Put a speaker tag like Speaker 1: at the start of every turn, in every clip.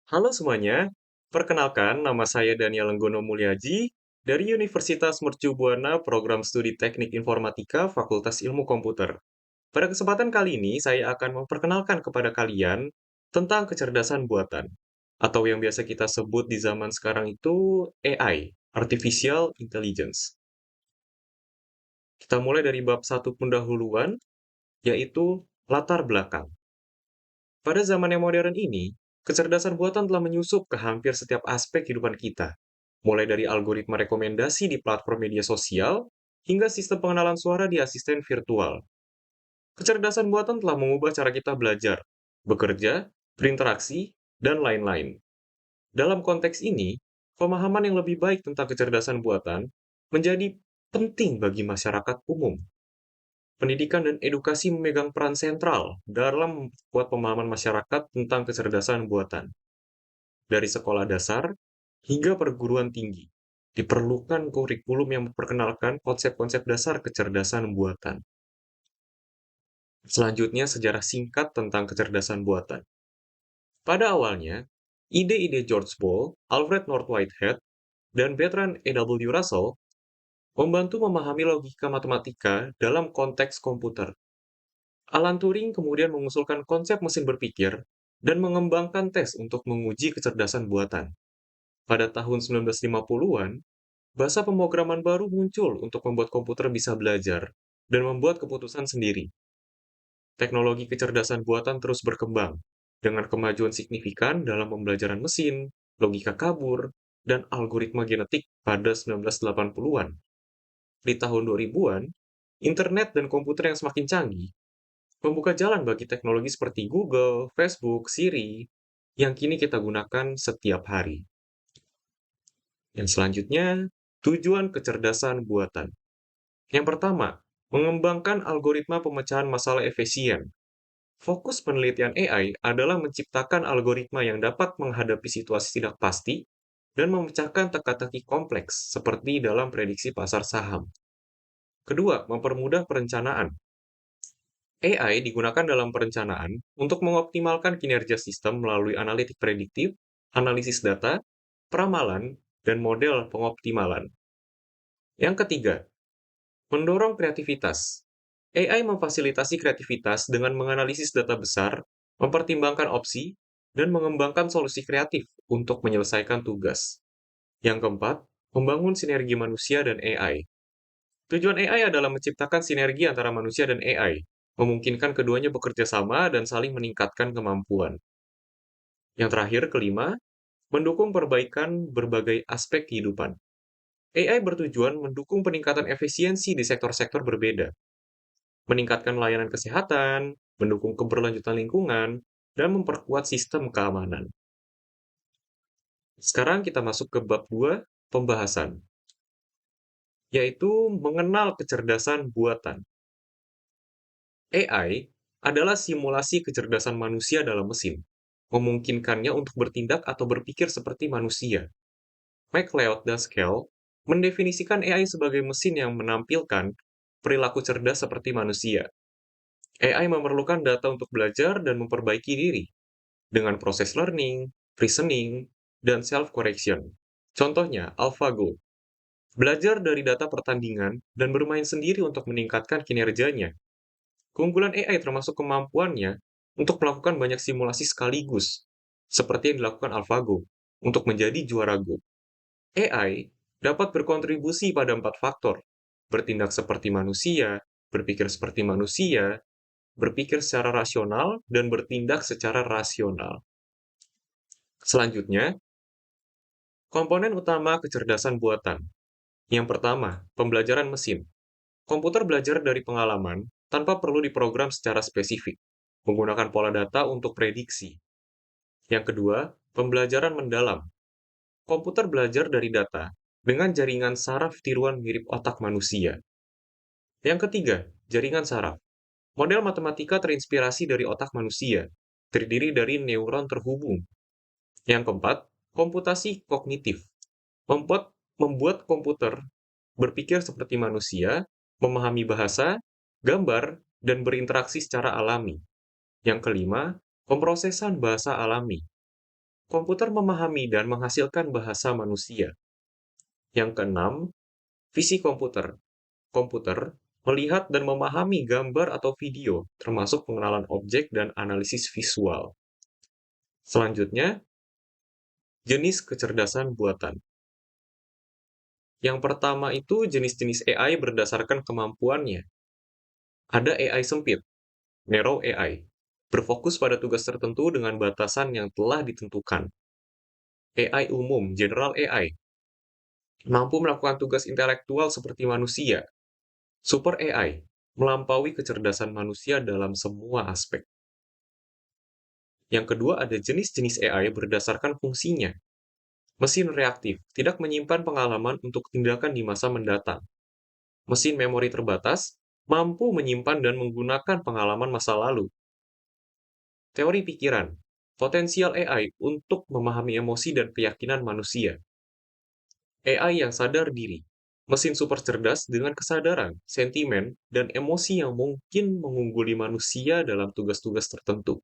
Speaker 1: Halo semuanya, perkenalkan nama saya Daniel Lenggono Mulyaji dari Universitas Mercu Buana Program Studi Teknik Informatika Fakultas Ilmu Komputer. Pada kesempatan kali ini saya akan memperkenalkan kepada kalian tentang kecerdasan buatan atau yang biasa kita sebut di zaman sekarang itu AI, Artificial Intelligence. Kita mulai dari bab satu pendahuluan, yaitu latar belakang. Pada zaman yang modern ini, kecerdasan buatan telah menyusup ke hampir setiap aspek kehidupan kita, mulai dari algoritma rekomendasi di platform media sosial hingga sistem pengenalan suara di asisten virtual. Kecerdasan buatan telah mengubah cara kita belajar, bekerja, berinteraksi, dan lain-lain. Dalam konteks ini, pemahaman yang lebih baik tentang kecerdasan buatan menjadi penting bagi masyarakat umum. Pendidikan dan edukasi memegang peran sentral dalam memperkuat pemahaman masyarakat tentang kecerdasan buatan. Dari sekolah dasar hingga perguruan tinggi, diperlukan kurikulum yang memperkenalkan konsep-konsep dasar kecerdasan buatan. Selanjutnya, sejarah singkat tentang kecerdasan buatan. Pada awalnya, ide-ide George Boole, Alfred North Whitehead, dan Bertrand E.W. Russell membantu memahami logika matematika dalam konteks komputer. Alan Turing kemudian mengusulkan konsep mesin berpikir dan mengembangkan tes untuk menguji kecerdasan buatan. Pada tahun 1950-an, bahasa pemrograman baru muncul untuk membuat komputer bisa belajar dan membuat keputusan sendiri. Teknologi kecerdasan buatan terus berkembang, dengan kemajuan signifikan dalam pembelajaran mesin, logika kabur, dan algoritma genetik pada 1980-an. Di tahun 2000-an, internet dan komputer yang semakin canggih membuka jalan bagi teknologi seperti Google, Facebook, Siri, yang kini kita gunakan setiap hari. Yang selanjutnya, tujuan kecerdasan buatan. Yang pertama, mengembangkan algoritma pemecahan masalah efisien. Fokus penelitian AI adalah menciptakan algoritma yang dapat menghadapi situasi tidak pasti dan memecahkan teka-teki kompleks seperti dalam prediksi pasar saham. Kedua, mempermudah perencanaan. AI digunakan dalam perencanaan untuk mengoptimalkan kinerja sistem melalui analitik prediktif, analisis data, peramalan, dan model pengoptimalan. Yang ketiga, mendorong kreativitas. AI memfasilitasi kreativitas dengan menganalisis data besar, mempertimbangkan opsi, dan mengembangkan solusi kreatif untuk menyelesaikan tugas. Yang keempat, membangun sinergi manusia dan AI. Tujuan AI adalah menciptakan sinergi antara manusia dan AI, memungkinkan keduanya bekerja sama dan saling meningkatkan kemampuan. Yang terakhir, kelima, mendukung perbaikan berbagai aspek kehidupan. AI bertujuan mendukung peningkatan efisiensi di sektor-sektor berbeda, meningkatkan layanan kesehatan, mendukung keberlanjutan lingkungan, dan memperkuat sistem keamanan. Sekarang kita masuk ke bab 2, pembahasan, yaitu mengenal kecerdasan buatan. AI adalah simulasi kecerdasan manusia dalam mesin, memungkinkannya untuk bertindak atau berpikir seperti manusia. MacLeod dan Skell mendefinisikan AI sebagai mesin yang menampilkan perilaku cerdas seperti manusia. AI memerlukan data untuk belajar dan memperbaiki diri dengan proses learning, reasoning, dan self-correction. Contohnya, AlphaGo, belajar dari data pertandingan dan bermain sendiri untuk meningkatkan kinerjanya. Keunggulan AI termasuk kemampuannya untuk melakukan banyak simulasi sekaligus, seperti yang dilakukan AlphaGo, untuk menjadi juara Go. AI dapat berkontribusi pada 4 faktor, bertindak seperti manusia, berpikir seperti manusia, berpikir secara rasional, dan bertindak secara rasional. Selanjutnya, komponen utama kecerdasan buatan. Yang pertama, pembelajaran mesin. Komputer belajar dari pengalaman tanpa perlu diprogram secara spesifik, menggunakan pola data untuk prediksi. Yang kedua, pembelajaran mendalam. Komputer belajar dari data dengan jaringan saraf tiruan mirip otak manusia. Yang ketiga, jaringan saraf. Model matematika terinspirasi dari otak manusia, terdiri dari neuron terhubung. Yang keempat, komputasi kognitif. Membuat komputer berpikir seperti manusia, memahami bahasa, gambar, dan berinteraksi secara alami. Yang kelima, pemrosesan bahasa alami. komputer memahami dan menghasilkan bahasa manusia. Yang keenam, visi komputer. Komputer melihat dan memahami gambar atau video, termasuk pengenalan objek dan analisis visual. Selanjutnya, jenis kecerdasan buatan. Yang pertama itu jenis-jenis AI berdasarkan kemampuannya. Ada AI sempit, narrow AI, berfokus pada tugas tertentu dengan batasan yang telah ditentukan. AI umum, general AI, mampu melakukan tugas intelektual seperti manusia. Super AI, melampaui kecerdasan manusia dalam semua aspek. Yang kedua ada jenis-jenis AI berdasarkan fungsinya. Mesin reaktif, tidak menyimpan pengalaman untuk tindakan di masa mendatang. Mesin memori terbatas, mampu menyimpan dan menggunakan pengalaman masa lalu. Teori pikiran, potensial AI untuk memahami emosi dan keyakinan manusia. AI yang sadar diri, mesin super cerdas dengan kesadaran, sentimen, dan emosi yang mungkin mengungguli manusia dalam tugas-tugas tertentu.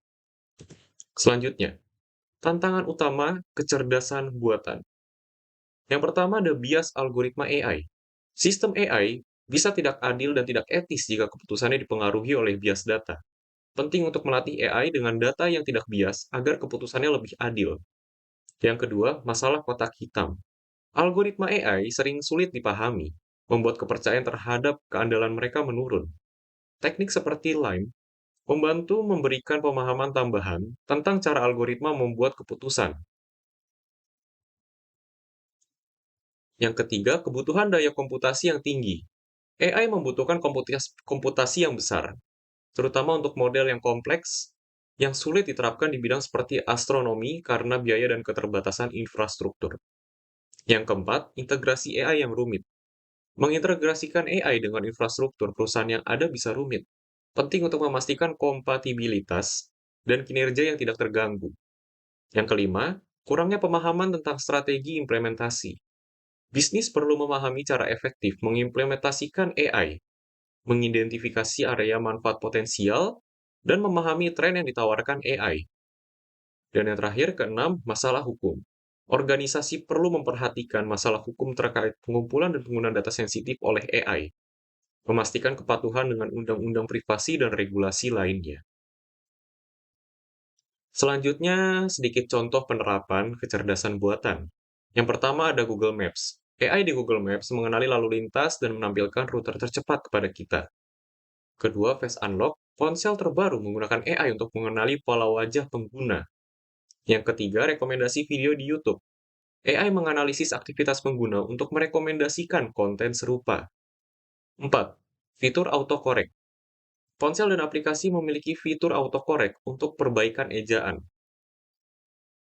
Speaker 1: Selanjutnya, tantangan utama kecerdasan buatan. Yang pertama ada bias algoritma AI. Sistem AI bisa tidak adil dan tidak etis jika keputusannya dipengaruhi oleh bias data. Penting untuk melatih AI dengan data yang tidak bias agar keputusannya lebih adil. Yang kedua, masalah kotak hitam. Algoritma AI sering sulit dipahami, membuat kepercayaan terhadap keandalan mereka menurun. Teknik seperti LIME membantu memberikan pemahaman tambahan tentang cara algoritma membuat keputusan. Yang ketiga, kebutuhan daya komputasi yang tinggi. AI membutuhkan komputasi yang besar, terutama untuk model yang kompleks, yang sulit diterapkan di bidang seperti astronomi karena biaya dan keterbatasan infrastruktur. Yang keempat, integrasi AI yang rumit. Mengintegrasikan AI dengan infrastruktur perusahaan yang ada bisa rumit. Penting untuk memastikan kompatibilitas dan kinerja yang tidak terganggu. Yang kelima, kurangnya pemahaman tentang strategi implementasi. Bisnis perlu memahami cara efektif mengimplementasikan AI, mengidentifikasi area manfaat potensial, dan memahami tren yang ditawarkan AI. Dan yang terakhir, keenam, masalah hukum. Organisasi perlu memperhatikan masalah hukum terkait pengumpulan dan penggunaan data sensitif oleh AI, memastikan kepatuhan dengan undang-undang privasi dan regulasi lainnya. Selanjutnya, sedikit contoh penerapan kecerdasan buatan. Yang pertama ada Google Maps. AI di Google Maps mengenali lalu lintas dan menampilkan rute tercepat kepada kita. Kedua, Face Unlock, ponsel terbaru menggunakan AI untuk mengenali pola wajah pengguna. Yang ketiga, rekomendasi video di YouTube. AI menganalisis aktivitas pengguna untuk merekomendasikan konten serupa. 4. Fitur autocorrect. Ponsel dan aplikasi memiliki fitur autocorrect untuk perbaikan ejaan.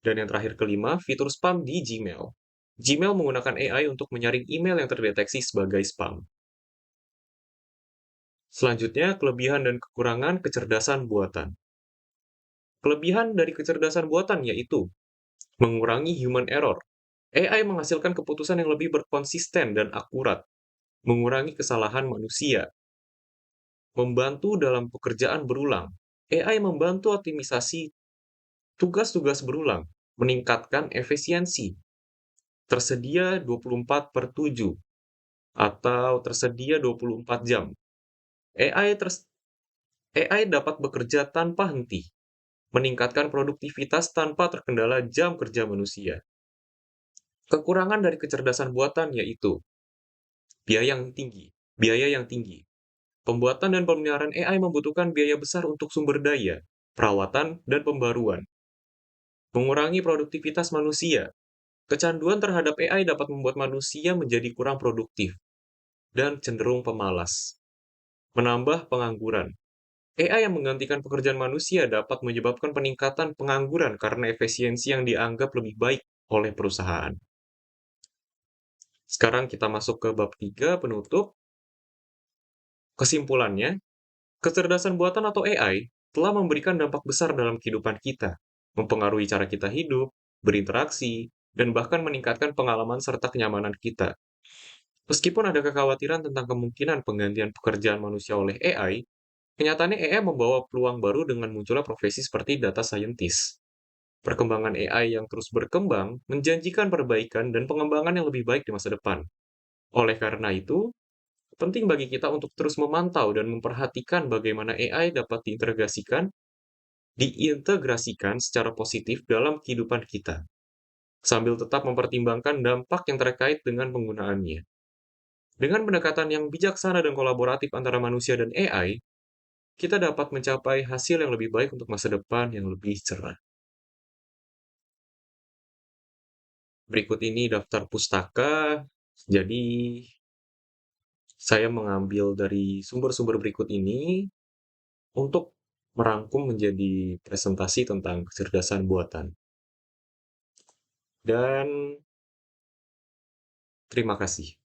Speaker 1: Dan yang terakhir kelima, fitur spam di Gmail. Gmail menggunakan AI untuk menyaring email yang terdeteksi sebagai spam. Selanjutnya, kelebihan dan kekurangan kecerdasan buatan. Kelebihan dari kecerdasan buatan yaitu mengurangi human error. AI menghasilkan keputusan yang lebih berkonsisten dan akurat, mengurangi kesalahan manusia, membantu dalam pekerjaan berulang. AI membantu optimisasi tugas-tugas berulang, meningkatkan efisiensi, tersedia 24/7, atau tersedia 24 jam. AI dapat bekerja tanpa henti, meningkatkan produktivitas tanpa terkendala jam kerja manusia. Kekurangan dari kecerdasan buatan yaitu biaya yang tinggi. Biaya yang tinggi. Pembuatan dan pemeliharaan AI membutuhkan biaya besar untuk sumber daya, perawatan, dan pembaruan. Mengurangi produktivitas manusia. Kecanduan terhadap AI dapat membuat manusia menjadi kurang produktif dan cenderung pemalas. Menambah pengangguran. AI yang menggantikan pekerjaan manusia dapat menyebabkan peningkatan pengangguran karena efisiensi yang dianggap lebih baik oleh perusahaan. Sekarang kita masuk ke bab 3 penutup. Kesimpulannya, kecerdasan buatan atau AI telah memberikan dampak besar dalam kehidupan kita, mempengaruhi cara kita hidup, berinteraksi, dan bahkan meningkatkan pengalaman serta kenyamanan kita. Meskipun ada kekhawatiran tentang kemungkinan penggantian pekerjaan manusia oleh AI, kenyataannya AI membawa peluang baru dengan munculnya profesi seperti data scientist. Perkembangan AI yang terus berkembang menjanjikan perbaikan dan pengembangan yang lebih baik di masa depan. Oleh karena itu, penting bagi kita untuk terus memantau dan memperhatikan bagaimana AI dapat diintegrasikan secara positif dalam kehidupan kita, sambil tetap mempertimbangkan dampak yang terkait dengan penggunaannya. Dengan pendekatan yang bijaksana dan kolaboratif antara manusia dan AI, kita dapat mencapai hasil yang lebih baik untuk masa depan yang lebih cerah. Berikut ini daftar pustaka. Jadi, saya mengambil dari sumber-sumber berikut ini untuk merangkum menjadi presentasi tentang kecerdasan buatan. Dan terima kasih.